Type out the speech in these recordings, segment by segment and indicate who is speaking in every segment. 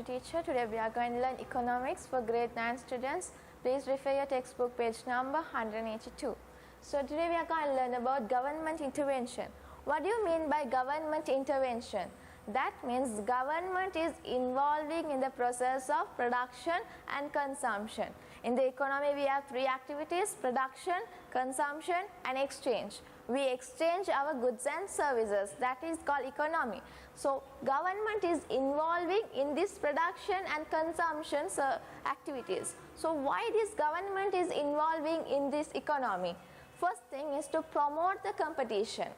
Speaker 1: teacher. Today we are going to learn economics for grade 9 students. Please refer your textbook page number 182. So today we are going to learn about government intervention. What do you mean by government intervention? That means government is involving in the process of production and consumption. In the economy we have three activities: production, consumption and exchange. We exchange our goods and services, that is called economy. So government is involving in this production and consumption activities. So why this government is involving in this economy? First thing is to promote the competition.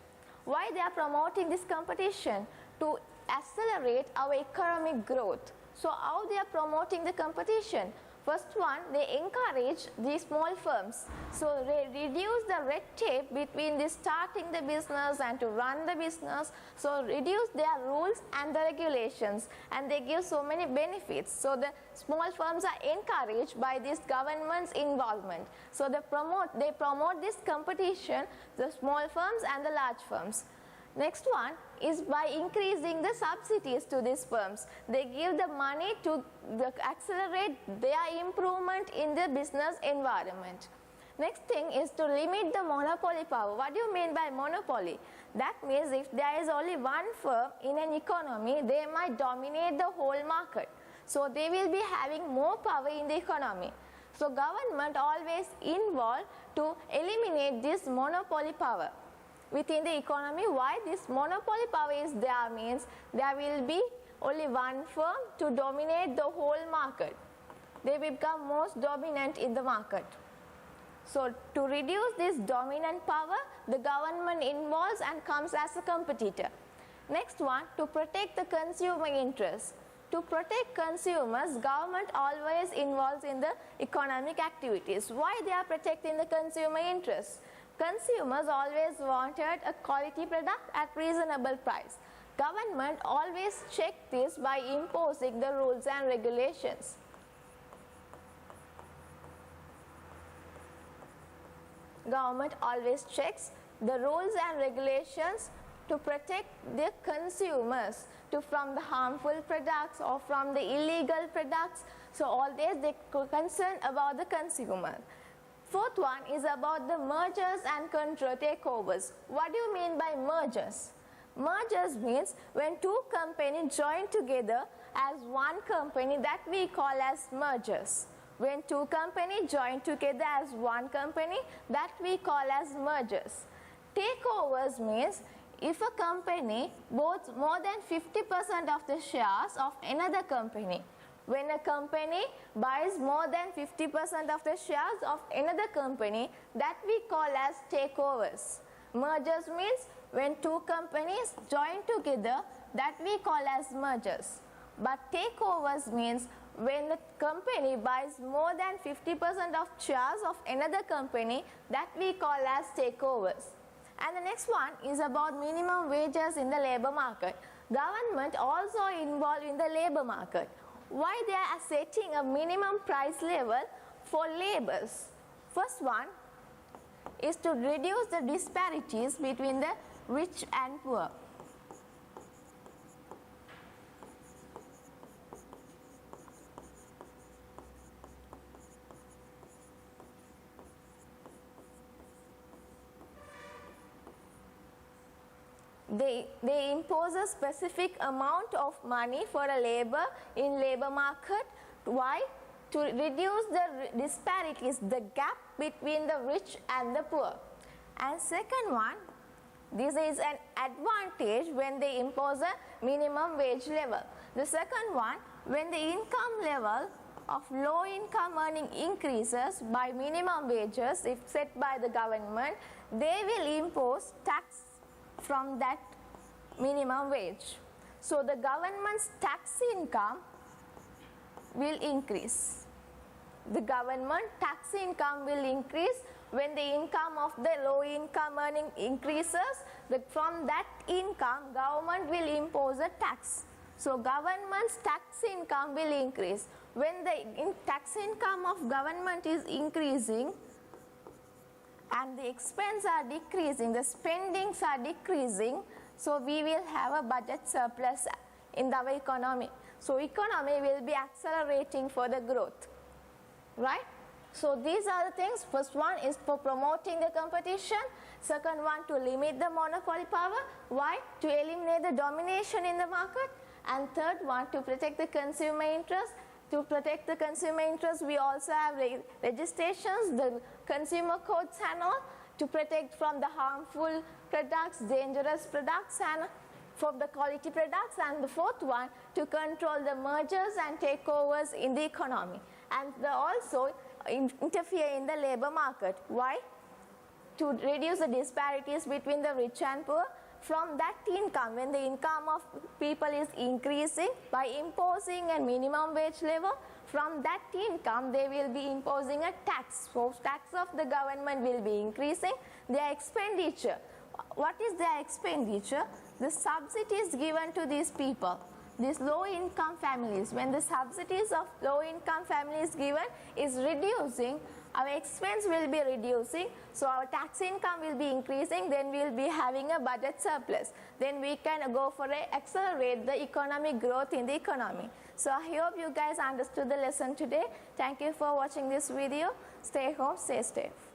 Speaker 1: Why they are promoting this competition? To accelerate our economic growth. So how they are promoting the competition? First one, they encourage the small firms. So they reduce the red tape between the starting the business and to run the business. So reduce their rules and the regulations, and they give so many benefits. So the small firms are encouraged by this government's involvement. So they promote this competition, the small firms and the large firms. Next one is by increasing the subsidies to these firms. They give the money to accelerate their improvement in the business environment. Next thing is to limit the monopoly power. What do you mean by monopoly? That means if there is only one firm in an economy, they might dominate the whole market. So they will be having more power in the economy. So government always involved to eliminate this monopoly power within the economy. Why this monopoly power is there means there will be only one firm to dominate the whole market. They will become most dominant in the market. So to reduce this dominant power, the government involves and comes as a competitor. Next one, to protect the consumer interest. To protect consumers, government always involves in the economic activities. Why they are protecting the consumer interest? Consumers always wanted a quality product at reasonable price. Government always check this by imposing the rules and regulations. Government always checks the rules and regulations to protect the consumers from the harmful products or from the illegal products. So all this they concern about the consumer. Fourth one is about the mergers and control takeovers. What do you mean by mergers? Mergers means when two companies join together as one company, that we call as mergers. When two companies join together as one company, that we call as mergers. Takeovers means if a company boasts more than 50% of the shares of another company. When a company buys more than 50% of the shares of another company, that we call as takeovers. Mergers means when two companies join together, that we call as mergers. But takeovers means when a company buys more than 50% of shares of another company, that we call as takeovers. And the next one is about minimum wages in the labor market. Government also involved in the labor market. Why they are setting a minimum price level for laborers? First one is to reduce the disparities between the rich and poor. They impose a specific amount of money for a labor in labor market. Why? To reduce the disparities, the gap between the rich and the poor. And second one, this is an advantage when they impose a minimum wage level. The second one, when the income level of low income earning increases by minimum wages if set by the government, they will impose tax from that minimum wage. So the government's tax income will increase. The government tax income will increase when the income of the low income earning increases. From that income, government will impose a tax. So government's tax income will increase. When the tax income of government is increasing, and the expenses are decreasing, the spendings are decreasing, so we will have a budget surplus in our economy. So economy will be accelerating for the growth, right? So these are the things. First one is for promoting the competition. Second one, to limit the monopoly power. Why? To eliminate the domination in the market. And third one, to protect the consumer interest. To protect the consumer interest, we also have registrations, the consumer codes and all, to protect from the harmful products, dangerous products, and from the quality products. And the fourth one, to control the mergers and takeovers in the economy. And also interfere in the labor market. Why? To reduce the disparities between the rich and poor. From that income, when the income of people is increasing by imposing a minimum wage level, from that income they will be imposing a tax. So tax of the government will be increasing. Their expenditure. What is their expenditure? The subsidies given to these people, these low income families. When the subsidies of low income families given is reducing, our expense will be reducing, so our tax income will be increasing, then we will be having a budget surplus. Then we can go for accelerate the economic growth in the economy. So I hope you guys understood the lesson today. Thank you for watching this video. Stay home, stay safe.